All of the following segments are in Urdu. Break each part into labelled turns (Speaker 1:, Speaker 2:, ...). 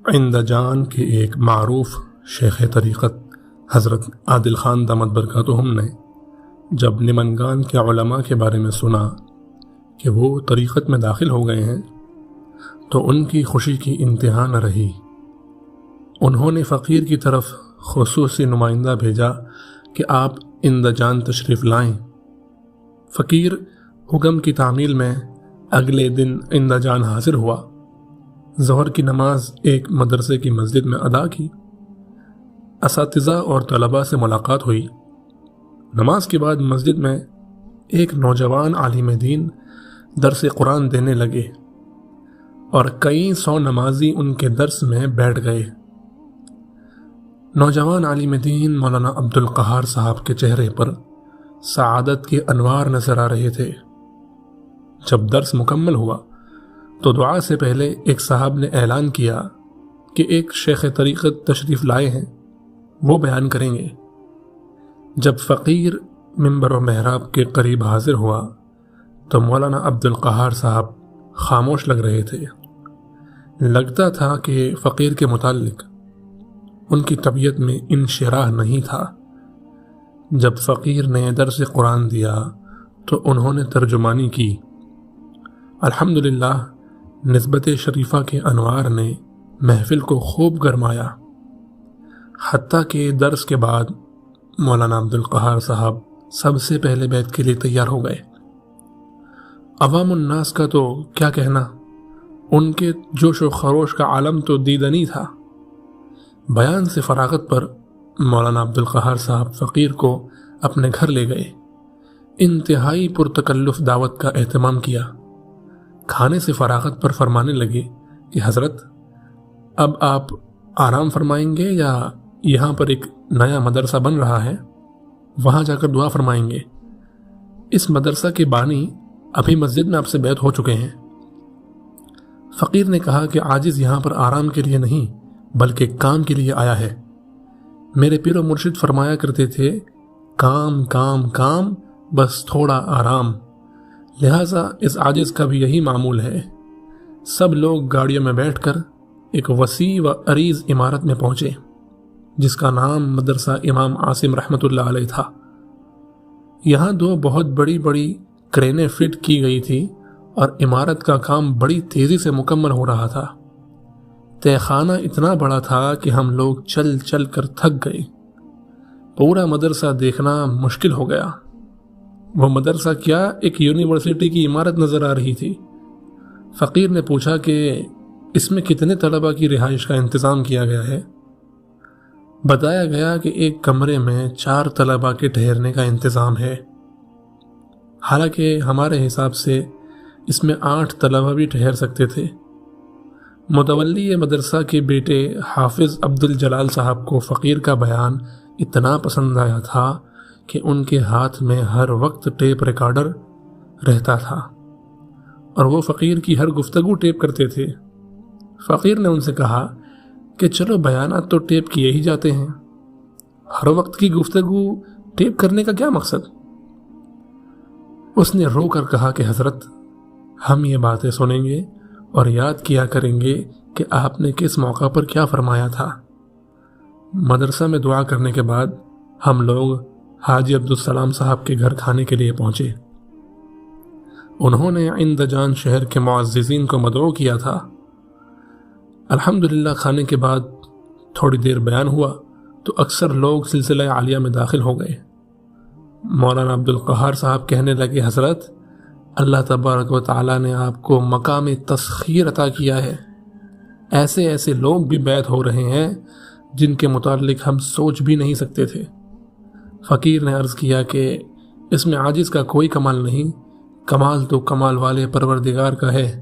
Speaker 1: عند جان کے ایک معروف شیخ طریقت حضرت عادل خان دامت برکاتہم نے جب نمنگان کے علماء کے بارے میں سنا کہ وہ طریقت میں داخل ہو گئے ہیں تو ان کی خوشی کی انتہا نہ رہی۔ انہوں نے فقیر کی طرف خصوصی نمائندہ بھیجا کہ آپ عند جان تشریف لائیں۔ فقیر حکم کی تعمیل میں اگلے دن عند جان حاضر ہوا۔ ظہر کی نماز ایک مدرسے کی مسجد میں ادا کی۔ اساتذہ اور طلباء سے ملاقات ہوئی۔ نماز کے بعد مسجد میں ایک نوجوان عالم دین درس قرآن دینے لگے اور کئی سو نمازی ان کے درس میں بیٹھ گئے۔ نوجوان عالم دین مولانا عبدالقہار صاحب کے چہرے پر سعادت کے انوار نظر آ رہے تھے۔ جب درس مکمل ہوا تو دعا سے پہلے ایک صاحب نے اعلان کیا کہ ایک شیخ طریقت تشریف لائے ہیں، وہ بیان کریں گے۔ جب فقیر منبر و محراب کے قریب حاضر ہوا تو مولانا عبدالقہار صاحب خاموش لگ رہے تھے۔ لگتا تھا کہ فقیر کے متعلق ان کی طبیعت میں انشراح نہیں تھا۔ جب فقیر نے درس قرآن دیا تو انہوں نے ترجمانی کی۔ الحمدللہ نسبت شریفہ کے انوار نے محفل کو خوب گرمایا، حتیٰ کہ درس کے بعد مولانا عبدالقہار صاحب سب سے پہلے بیعت کے لیے تیار ہو گئے۔ عوام الناس کا تو کیا کہنا، ان کے جوش و خروش کا عالم تو دیدنی تھا۔ بیان سے فراغت پر مولانا عبدالقہار صاحب فقیر کو اپنے گھر لے گئے۔ انتہائی پرتکلف دعوت کا اہتمام کیا۔ کھانے سے فراغت پر فرمانے لگے کہ حضرت اب آپ آرام فرمائیں گے یا یہاں پر ایک نیا مدرسہ بن رہا ہے، وہاں جا کر دعا فرمائیں گے؟ اس مدرسہ کے بانی ابھی مسجد میں آپ سے بیعت ہو چکے ہیں۔ فقیر نے کہا کہ عاجز یہاں پر آرام کے لیے نہیں بلکہ کام کے لیے آیا ہے۔ میرے پیر و مرشد فرمایا کرتے تھے، کام کام کام بس تھوڑا آرام۔ لہٰذا اس عاجز کا بھی یہی معمول ہے۔ سب لوگ گاڑیوں میں بیٹھ کر ایک وسیع و عریض عمارت میں پہنچے جس کا نام مدرسہ امام عاصم رحمۃ اللہ علیہ تھا۔ یہاں دو بہت بڑی بڑی کرینیں فٹ کی گئی تھی اور عمارت کا کام بڑی تیزی سے مکمل ہو رہا تھا۔ تہ خانہ اتنا بڑا تھا کہ ہم لوگ چل چل کر تھک گئے۔ پورا مدرسہ دیکھنا مشکل ہو گیا۔ وہ مدرسہ کیا ایک یونیورسٹی کی عمارت نظر آ رہی تھی۔ فقیر نے پوچھا کہ اس میں کتنے طلباء کی رہائش کا انتظام کیا گیا ہے؟ بتایا گیا کہ ایک کمرے میں 4 طلباء کے ٹھہرنے کا انتظام ہے۔ حالانکہ ہمارے حساب سے اس میں 8 طلباء بھی ٹھہر سکتے تھے۔ متولی مدرسہ کے بیٹے حافظ عبدالجلال صاحب کو فقیر کا بیان اتنا پسند آیا تھا کہ ان کے ہاتھ میں ہر وقت ٹیپ ریکارڈر رہتا تھا اور وہ فقیر کی ہر گفتگو ٹیپ کرتے تھے۔ فقیر نے ان سے کہا کہ چلو بیانات تو ٹیپ کیے ہی جاتے ہیں، ہر وقت کی گفتگو ٹیپ کرنے کا کیا مقصد؟ اس نے رو کر کہا کہ حضرت ہم یہ باتیں سنیں گے اور یاد کیا کریں گے کہ آپ نے کس موقع پر کیا فرمایا تھا۔ مدرسہ میں دعا کرنے کے بعد ہم لوگ حاجی عبدالسلام صاحب کے گھر کھانے کے لیے پہنچے۔ انہوں نے عند جان شہر کے معززین کو مدعو کیا تھا۔ الحمدللہ کھانے کے بعد تھوڑی دیر بیان ہوا تو اکثر لوگ سلسلہ عالیہ میں داخل ہو گئے۔ مولانا عبدالقہار صاحب کہنے لگے، حضرت اللہ تبارک و تعالیٰ نے آپ کو مقام تسخیر عطا کیا ہے۔ ایسے ایسے لوگ بھی بیعت ہو رہے ہیں جن کے متعلق ہم سوچ بھی نہیں سکتے تھے۔ فقیر نے عرض کیا کہ اس میں عاجز کا کوئی کمال نہیں، کمال تو کمال والے پروردگار کا ہے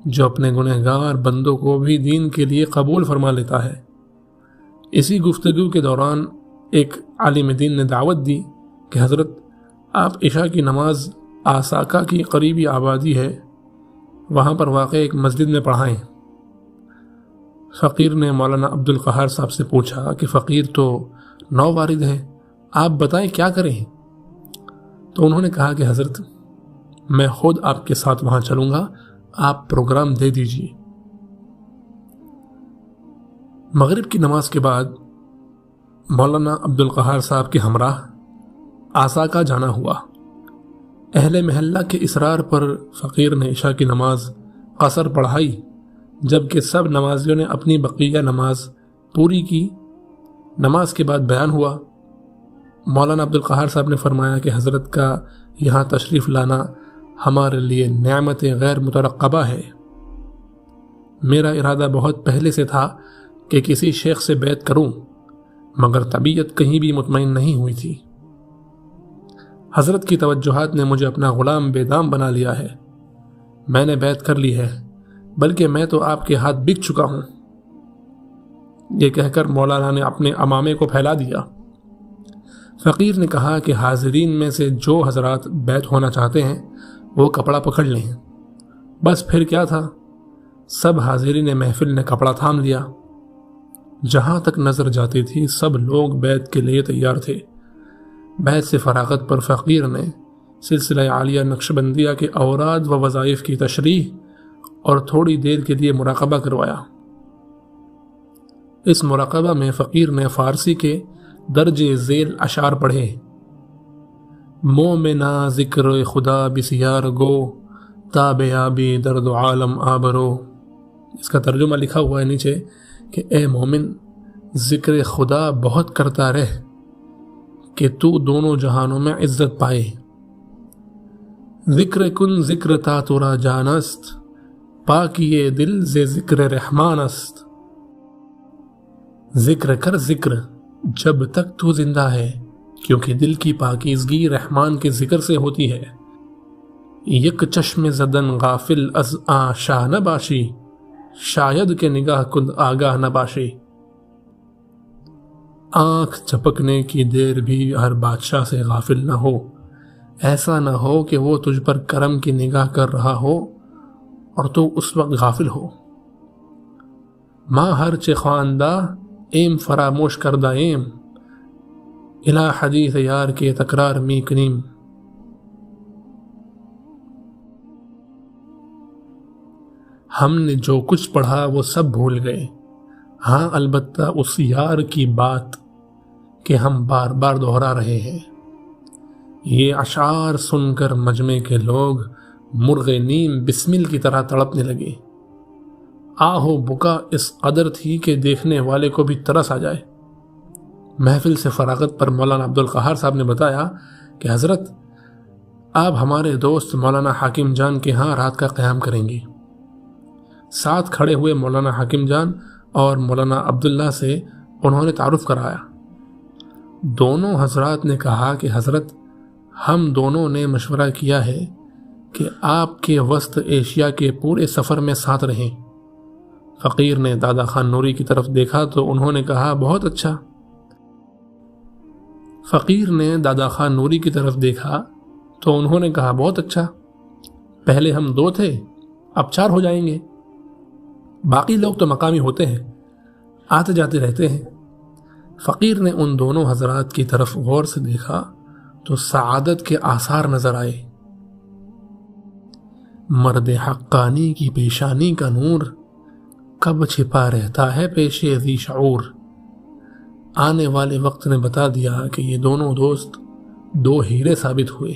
Speaker 1: جو اپنے گنہگار بندوں کو بھی دین کے لیے قبول فرما لیتا ہے۔ اسی گفتگو کے دوران ایک عالم دین نے دعوت دی کہ حضرت آپ عشاء کی نماز آساکا کی قریبی آبادی ہے، وہاں پر واقع ایک مسجد میں پڑھائیں۔ فقیر نے مولانا عبدالقہار صاحب سے پوچھا کہ فقیر تو نو وارد ہے، آپ بتائیں کیا کریں؟ تو انہوں نے کہا کہ حضرت میں خود آپ کے ساتھ وہاں چلوں گا، آپ پروگرام دے دیجیے۔ مغرب کی نماز کے بعد مولانا عبدالقہار صاحب کے ہمراہ آسا کا جانا ہوا۔ اہل محلہ کے اصرار پر فقیر نے عشاء کی نماز قصر پڑھائی، جبکہ سب نمازیوں نے اپنی بقیہ نماز پوری کی۔ نماز کے بعد بیان ہوا۔ مولانا عبدالقہار صاحب نے فرمایا کہ حضرت کا یہاں تشریف لانا ہمارے لیے نعمت غیر مترقبہ ہے۔ میرا ارادہ بہت پہلے سے تھا کہ کسی شیخ سے بیعت کروں، مگر طبیعت کہیں بھی مطمئن نہیں ہوئی تھی۔ حضرت کی توجہات نے مجھے اپنا غلام بے دام بنا لیا ہے۔ میں نے بیعت کر لی ہے، بلکہ میں تو آپ کے ہاتھ بک چکا ہوں۔ یہ کہہ کر مولانا نے اپنے عمامے کو پھیلا دیا۔ فقیر نے کہا کہ حاضرین میں سے جو حضرات بیعت ہونا چاہتے ہیں وہ کپڑا پکڑ لیں۔ بس پھر کیا تھا، سب حاضرین محفل نے کپڑا تھام لیا۔ جہاں تک نظر جاتی تھی سب لوگ بیعت کے لیے تیار تھے۔ بیعت سے فراغت پر فقیر نے سلسلہ عالیہ نقشبندیہ کے اوراد و وظائف کی تشریح اور تھوڑی دیر کے لیے مراقبہ کروایا۔ اس مراقبہ میں فقیر نے فارسی کے درج ذیل اشعار پڑھے۔ مومنا ذکر خدا بسیار گو، تاب آبی درد عالم آبرو۔ اس کا ترجمہ لکھا ہوا ہے نیچے کہ اے مومن، ذکر خدا بہت کرتا رہ کہ تو دونوں جہانوں میں عزت پائے۔ ذکر کن ذکر تا ترا جانست، پاکی دل ز ذکر رحمان است۔ ذکر کر ذکر جب تک تو زندہ ہے، کیونکہ دل کی پاکیزگی رحمان کے ذکر سے ہوتی ہے۔ یک چشم زدن غافل از شاہ نہ باشی، شاید کہ نگاہ کند آگاہ نہ باشی۔ آنکھ جھپکنے کی دیر بھی ہر بادشاہ سے غافل نہ ہو، ایسا نہ ہو کہ وہ تجھ پر کرم کی نگاہ کر رہا ہو اور تو اس وقت غافل ہو۔ ماں ہر چہ خواندہ ایم فراموش کردہ ایم، الہ حدیث یار کے تکرار می کنیم۔ ہم نے جو کچھ پڑھا وہ سب بھول گئے، ہاں البتہ اس یار کی بات کہ ہم بار بار دہرا رہے ہیں۔ یہ اشعار سن کر مجمع کے لوگ مرغ نیم بسمل کی طرح تڑپنے لگے۔ آہو بکا اس قدر تھی کہ دیکھنے والے کو بھی ترس آ جائے۔ محفل سے فراغت پر مولانا عبدالقہار صاحب نے بتایا کہ حضرت، آپ ہمارے دوست مولانا حاکم جان کے ہاں رات کا قیام کریں گی۔ ساتھ کھڑے ہوئے مولانا حاکم جان اور مولانا عبداللہ سے انہوں نے تعارف کرایا۔ دونوں حضرات نے کہا کہ حضرت، ہم دونوں نے مشورہ کیا ہے کہ آپ کے وسط ایشیا کے پورے سفر میں ساتھ رہیں۔ فقیر نے دادا خان نوری کی طرف دیکھا تو انہوں نے کہا بہت اچھا۔ فقیر نے دادا خان نوری کی طرف دیکھا تو انہوں نے کہا بہت اچھا، پہلے ہم 2 تھے اب 4 ہو جائیں گے۔ باقی لوگ تو مقامی ہوتے ہیں، آتے جاتے رہتے ہیں۔ فقیر نے ان دونوں حضرات کی طرف غور سے دیکھا تو سعادت کے آثار نظر آئے۔ مرد حقانی کی پیشانی کا نور کب چھپا رہتا ہے پیش ذی شعور۔ آنے والے وقت نے بتا دیا کہ یہ دونوں دوست 2 ہیرے ثابت ہوئے،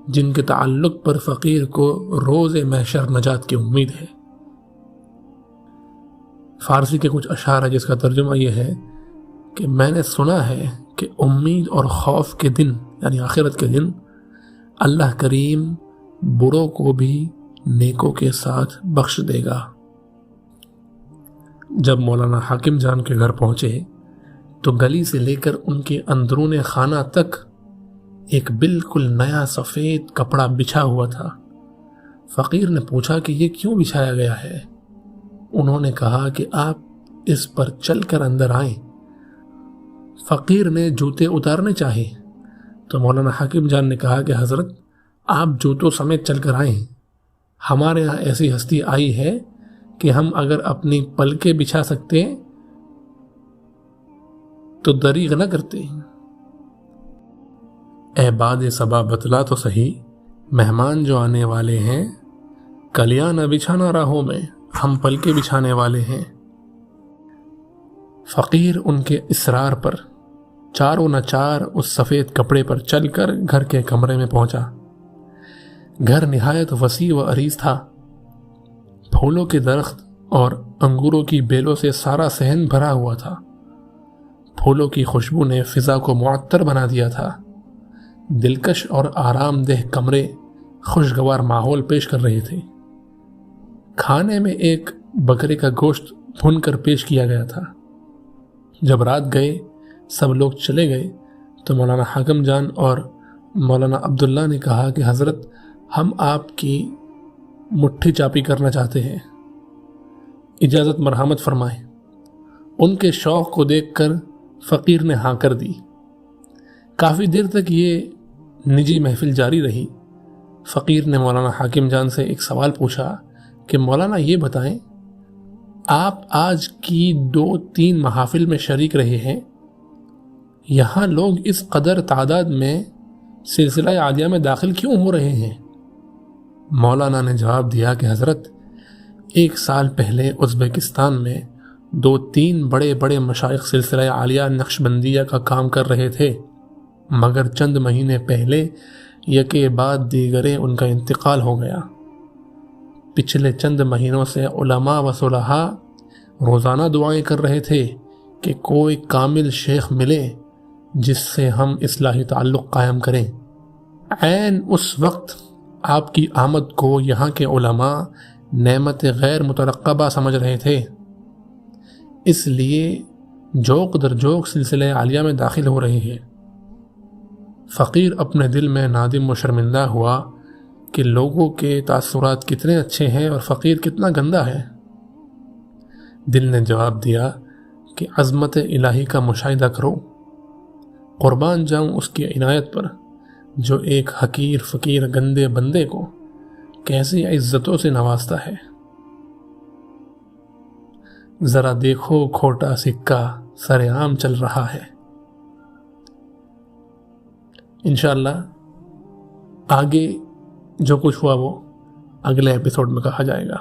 Speaker 1: جن کے تعلق پر فقیر کو روز محشر نجات کی امید ہے۔ فارسی کے کچھ اشعار ہے جس کا ترجمہ یہ ہے کہ میں نے سنا ہے کہ امید اور خوف کے دن یعنی آخرت کے دن اللہ کریم بروں کو بھی نیکوں کے ساتھ بخش دے گا۔ جب مولانا حاکم جان کے گھر پہنچے تو گلی سے لے کر ان کے اندرون خانہ تک ایک بالکل نیا سفید کپڑا بچھا ہوا تھا۔ فقیر نے پوچھا کہ یہ کیوں بچھایا گیا ہے؟ انہوں نے کہا کہ آپ اس پر چل کر اندر آئیں۔ فقیر نے جوتے اتارنے چاہے تو مولانا حاکم جان نے کہا کہ حضرت، آپ جوتوں سمیت چل کر آئیں، ہمارے ہاں ایسی ہستی آئی ہے کہ ہم اگر اپنی پلکیں بچھا سکتے تو دریغ نہ کرتے۔ اے باد صبا بتلا تو صحیح، مہمان جو آنے والے ہیں، کلیاں نہ بچھانا راہوں میں، ہم پلکیں بچھانے والے ہیں۔ فقیر ان کے اصرار پر چاروں ناچار اس سفید کپڑے پر چل کر گھر کے کمرے میں پہنچا۔ گھر نہایت وسیع و عریض تھا۔ پھولوں کے درخت اور انگوروں کی بیلوں سے سارا صحن بھرا ہوا تھا۔ پھولوں کی خوشبو نے فضا کو معطر بنا دیا تھا۔ دلکش اور آرام دہ کمرے خوشگوار ماحول پیش کر رہے تھے۔ کھانے میں ایک بکرے کا گوشت بھون کر پیش کیا گیا تھا۔ جب رات گئے، سب لوگ چلے گئے تو مولانا حاکم جان اور مولانا عبداللہ نے کہا کہ حضرت، ہم آپ کی مٹھی چاپی کرنا چاہتے ہیں، اجازت مرحمت فرمائیں۔ ان کے شوق کو دیکھ کر فقیر نے ہاں کر دی۔ کافی دیر تک یہ نجی محفل جاری رہی۔ فقیر نے مولانا حاکم جان سے ایک سوال پوچھا کہ مولانا یہ بتائیں، آپ آج کی 2-3 محافل میں شریک رہے ہیں، یہاں لوگ اس قدر تعداد میں سلسلہ عالیہ میں داخل کیوں ہو رہے ہیں؟ مولانا نے جواب دیا کہ حضرت، 1 سال پہلے ازبکستان میں 2-3 بڑے بڑے مشائخ سلسلہ عالیہ نقشبندیہ کا کام کر رہے تھے، مگر چند مہینے پہلے یکے بعد دیگرے ان کا انتقال ہو گیا۔ پچھلے چند مہینوں سے علماء و صلحاء روزانہ دعائیں کر رہے تھے کہ کوئی کامل شیخ ملے جس سے ہم اصلاحی تعلق قائم کریں۔ عین اس وقت آپ کی آمد کو یہاں کے علماء نعمت غیر مترقبہ سمجھ رہے تھے، اس لیے جوق در جوق سلسلہ عالیہ میں داخل ہو رہے ہیں۔ فقیر اپنے دل میں نادم و شرمندہ ہوا کہ لوگوں کے تاثرات کتنے اچھے ہیں اور فقیر کتنا گندا ہے۔ دل نے جواب دیا کہ عظمت الہی کا مشاہدہ کرو، قربان جاؤں اس کی عنایت پر جو ایک حقیر فقیر گندے بندے کو کیسی عزتوں سے نوازتا ہے۔ ذرا دیکھو کھوٹا سکہ سر عام چل رہا ہے۔ انشاءاللہ آگے جو کچھ ہوا وہ اگلے ایپیسوڈ میں کہا جائے گا۔